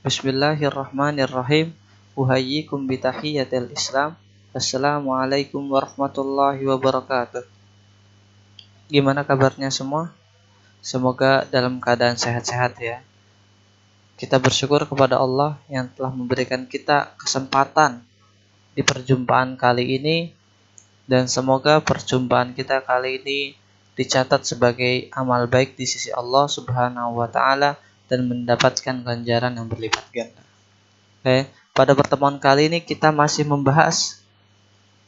Bismillahirrahmanirrahim. Uhayyikum bitahiyyatil Islam. Assalamualaikum warahmatullahi wabarakatuh. Gimana kabarnya semua? Semoga dalam keadaan sehat-sehat ya. Kita bersyukur kepada Allah yang telah memberikan kita kesempatan di perjumpaan kali ini, dan semoga perjumpaan kita kali ini dicatat sebagai amal baik di sisi Allah Subhanahu wa taala dan mendapatkan ganjaran yang berlipat ganda. Pada pertemuan kali ini kita masih membahas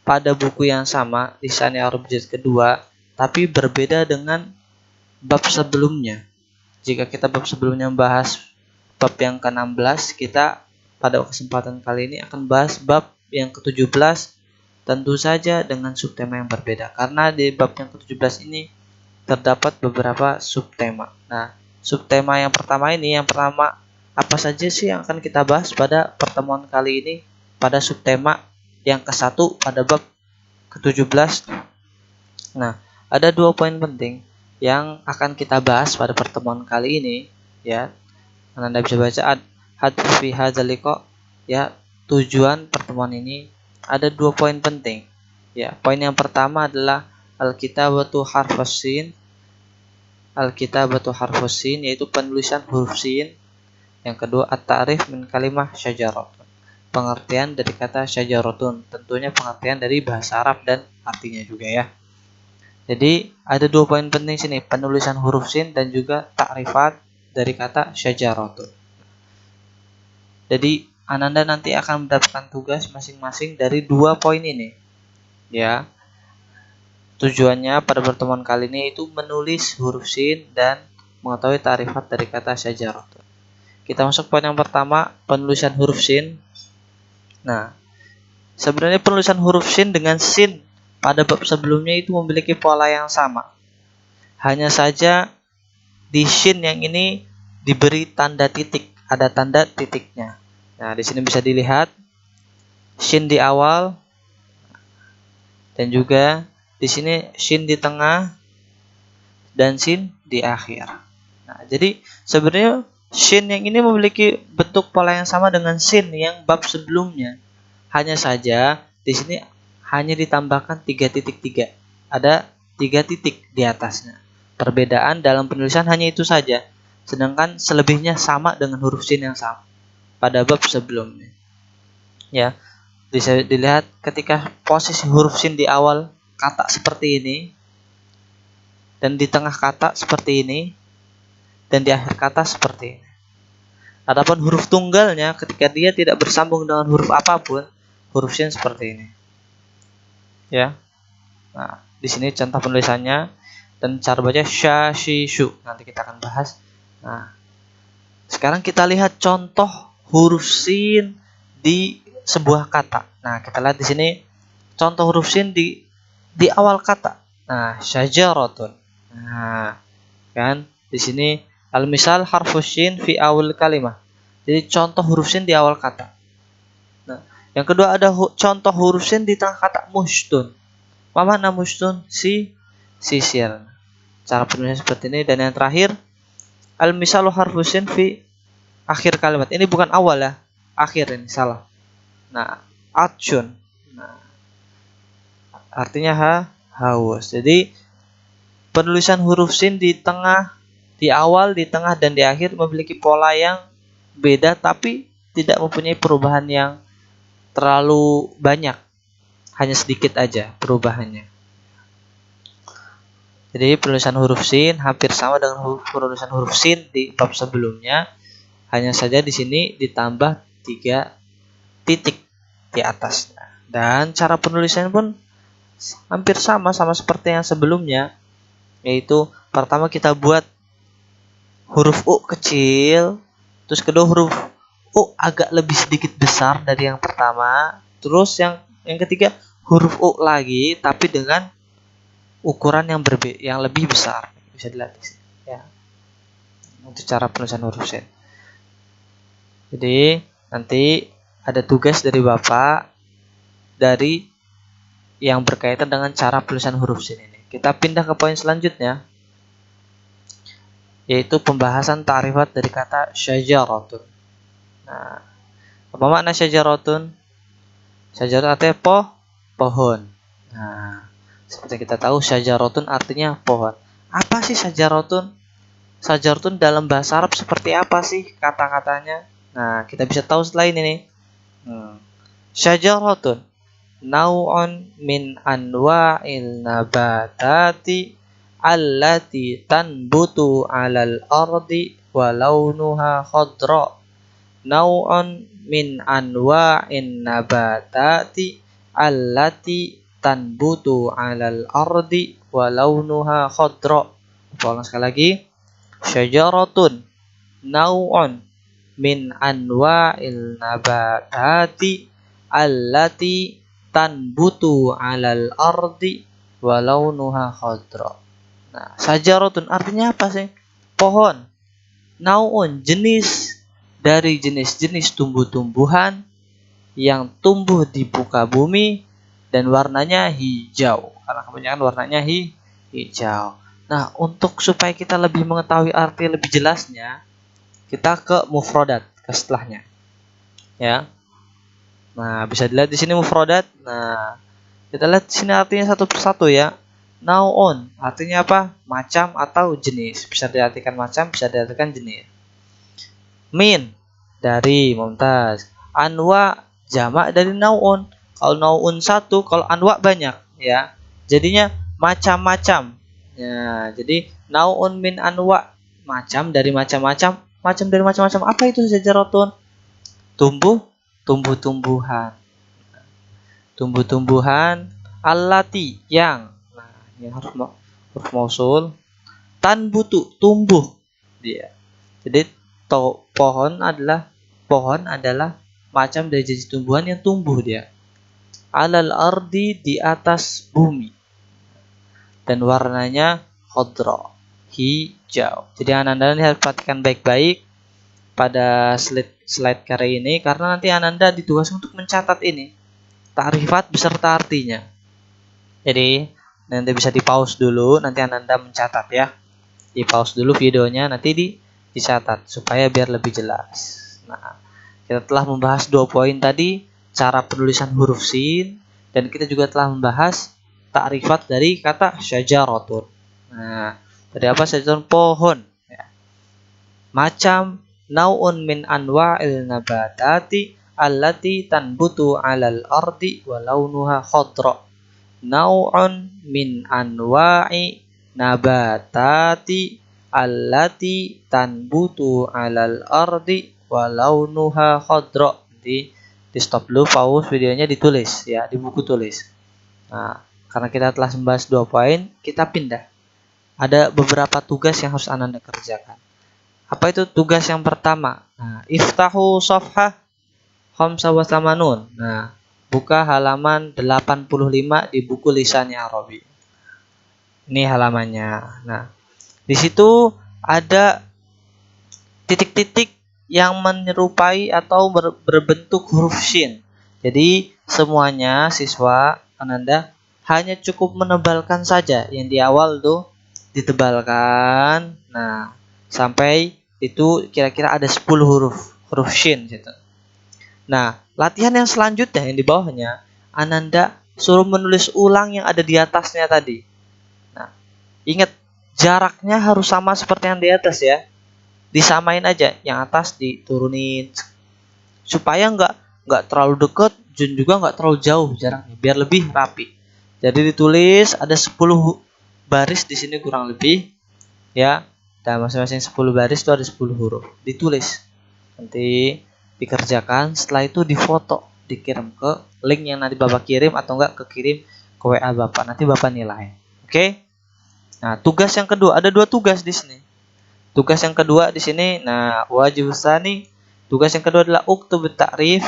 pada buku yang sama, Lisan Arab juz kedua, tapi berbeda dengan bab sebelumnya. Jika kita bab sebelumnya membahas bab yang ke-16, kita pada kesempatan kali ini akan bahas bab yang ke-17, tentu saja dengan subtema yang berbeda. Karena di bab yang ke-17 ini terdapat beberapa subtema. Nah, subtema yang pertama apa saja sih yang akan kita bahas pada pertemuan kali ini pada subtema yang ke-1 pada bab ke-17. Nah, ada 2 poin penting yang akan kita bahas pada pertemuan kali ini ya. Anda bisa baca hadfu fi hadzal liqa ya, tujuan pertemuan ini ada 2 poin penting. Ya, poin yang pertama adalah al-kitabatu harfus sin, yaitu penulisan huruf sin. Yang kedua at-ta'rif min kalimah syajaratun, pengertian dari kata syajaratun, tentunya pengertian dari bahasa Arab dan artinya juga ya. Jadi ada 2 poin penting sini, penulisan huruf sin dan juga ta'rifat dari kata syajaratun. Jadi Ananda nanti akan mendapatkan tugas masing-masing dari 2 poin ini ya. Tujuannya pada pertemuan kali ini itu menulis huruf sin dan mengetahui ta'rifat dari kata syajaratun. Kita masuk poin yang pertama, penulisan huruf sin. Nah, sebenarnya penulisan huruf sin dengan sin pada bab sebelumnya itu memiliki pola yang sama. Hanya saja di sin yang ini diberi tanda titik, ada tanda titiknya. Nah, di sini bisa dilihat sin di awal dan juga di sini sin di tengah dan sin di akhir. Nah, jadi sebenarnya sin yang ini memiliki bentuk pola yang sama dengan sin yang bab sebelumnya. Hanya saja di sini hanya ditambahkan 3.3. Ada 3 titik di atasnya. Perbedaan dalam penulisan hanya itu saja. Sedangkan selebihnya sama dengan huruf sin yang sama pada bab sebelumnya. Ya, bisa dilihat ketika posisi huruf sin di awal kata seperti ini, dan di tengah kata seperti ini, dan di akhir kata seperti ini. Adapun huruf tunggalnya ketika dia tidak bersambung dengan huruf apapun, huruf sin seperti ini. Ya. Nah, di sini contoh penulisannya dan cara baca sya, shi, shu. Nanti kita akan bahas. Nah, sekarang kita lihat contoh huruf sin di sebuah kata. Nah, kita lihat di sini contoh huruf sin di awal kata. Nah, syajaratun. Nah, kan di sini al-misal harfus sin fi awal kalimah. Jadi contoh huruf sin di awal kata. Nah, yang kedua ada contoh huruf sin di tengah kata mushtun. Apa makna mushtun? Sisir. Cara penulisan seperti ini. Dan yang terakhir al-misalu harfus sin fi akhir kalimat. Ini bukan awal ya, akhir, ini salah. Nah, atshun. Nah, artinya haus. Jadi penulisan huruf sin di tengah, di awal, di tengah, dan di akhir memiliki pola yang beda, tapi tidak mempunyai perubahan yang terlalu banyak. Hanya sedikit aja perubahannya. Jadi penulisan huruf sin hampir sama dengan penulisan huruf sin di bab sebelumnya. Hanya saja di sini ditambah 3 titik di atasnya. Dan cara penulisan pun hampir sama seperti yang sebelumnya. Yaitu pertama kita buat huruf U kecil, terus kedua huruf U agak lebih sedikit besar dari yang pertama, terus yang ketiga huruf U lagi tapi dengan ukuran yang lebih besar. Bisa dilihat di sini ya. Untuk cara penulisan huruf sin. Jadi nanti ada tugas dari Bapak dari yang berkaitan dengan cara penulisan huruf sin ini. Kita pindah ke poin selanjutnya, yaitu pembahasan ta'rifat dari kata syajaratun. Nah, apa makna syajaratun? Syajaratun artinya pohon. Nah, seperti kita tahu syajaratun artinya pohon. Apa sih syajaratun? Syajaratun dalam bahasa Arab seperti apa sih kata-katanya? Nah, kita bisa tahu setelah ini nih. Syajaratun nau'un min anwa'il nabatati allati tanbutu 'alal ardi wa launuha khadra. Nau'un min anwa'in nabatati allati tanbutu 'alal ardi wa launuha khadra. Ulang sekali lagi. Syajaratun nau'un min anwa'il nabatati allati tanbutu 'alal ardi wa launuha khadra. Nah, syajaratun artinya apa sih? Pohon. Nau'un jenis dari jenis-jenis tumbuh-tumbuhan yang tumbuh di muka bumi dan warnanya hijau. Karena kebanyakan warnanya hijau. Nah, untuk supaya kita lebih mengetahui arti lebih jelasnya, kita ke mufradat, ke setelahnya. Ya. Nah, bisa dilihat di sini mufradat. Nah, kita lihat di sini artinya satu persatu ya. Nau'un artinya apa? Macam atau jenis. Bisa diartikan macam, bisa diartikan jenis. Min dari mumtaz. Anwa jamak dari nau'un. Kalau nau'un satu, kalau anwa banyak ya. Jadinya macam-macam. Ya, jadi nau'un min anwa, macam dari macam-macam, macam dari macam-macam. Apa itu syajaratun? Tumbuh-tumbuhan. Tumbuh-tumbuhan allati yang. Nah, ini harus huruf mausul. Tanbutu tumbuh dia. Jadi pohon adalah macam dari jenis tumbuhan yang tumbuh dia. Alal ardi di atas bumi. Dan warnanya khadra, hijau. Jadi Ananda harus perhatikan baik-baik pada slide kali ini karena nanti Ananda ditugaskan untuk mencatat ini. Ta'rifat beserta artinya. Jadi nanti bisa di pause dulu, nanti Ananda mencatat ya. Di pause dulu videonya, nanti dicatat supaya biar lebih jelas. Nah, kita telah membahas 2 poin tadi, cara penulisan huruf sin, dan kita juga telah membahas ta'rifat dari kata syajaratun. Nah, dari apa syajaratun? Pohon. Ya. Macam nau'un min anwa'il nabatati allati tanbutu 'alal ardi wa launuha khadra. Nau'un min anwa'i nabatati allati tanbutu 'alal ardi wa launuha khadra. Jadi di stop dulu, pause videonya, ditulis ya, di buku tulis. Nah, karena kita telah membahas 2 poin, kita pindah. Ada beberapa tugas yang harus Ananda kerjakan. Apa itu tugas yang pertama? Nah, iftahu safhah 85. Nah, buka halaman 85 di buku Lisanul Arabi. Ini halamannya. Nah, di situ ada titik-titik yang menyerupai atau berbentuk huruf shin. Jadi, semuanya siswa Ananda hanya cukup menebalkan saja. Yang di awal tuh ditebalkan. Nah, sampai itu kira-kira ada 10 huruf shin gitu. Nah, latihan yang selanjutnya yang di bawahnya, Ananda suruh menulis ulang yang ada di atasnya tadi. Nah, ingat jaraknya harus sama seperti yang di atas ya. Disamain aja, yang atas diturunin supaya nggak terlalu dekat dan juga nggak terlalu jauh jaraknya, biar lebih rapi. Jadi ditulis ada 10 baris di sini kurang lebih ya. Dan masing-masing 10 baris itu ada 10 huruf. Ditulis. Nanti dikerjakan, setelah itu difoto, dikirim ke link yang nanti Bapak kirim atau enggak kekirim ke WA Bapak. Nanti Bapak nilai. Oke? Nah, tugas yang kedua, ada 2 tugas di sini. Tugas yang kedua di sini, nah, wajib tsani, tugas yang kedua adalah uktub ta'rif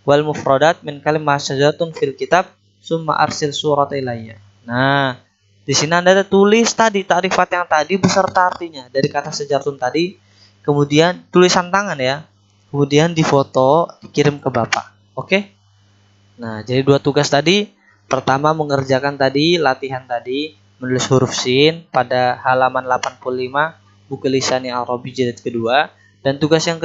wal mufradat min kalimah syajaratun fil kitab summa arsil surat ilayya. Nah, di sini Anda tulis tadi ta'rifat yang tadi beserta artinya dari kata syajaratun tadi, kemudian tulisan tangan ya. Kemudian difoto, dikirim ke Bapak. Oke? Nah, jadi 2 tugas tadi. Pertama mengerjakan tadi latihan tadi menulis huruf sin pada halaman 85 buku Lisanul Arabi jilid kedua, dan tugas yang kedua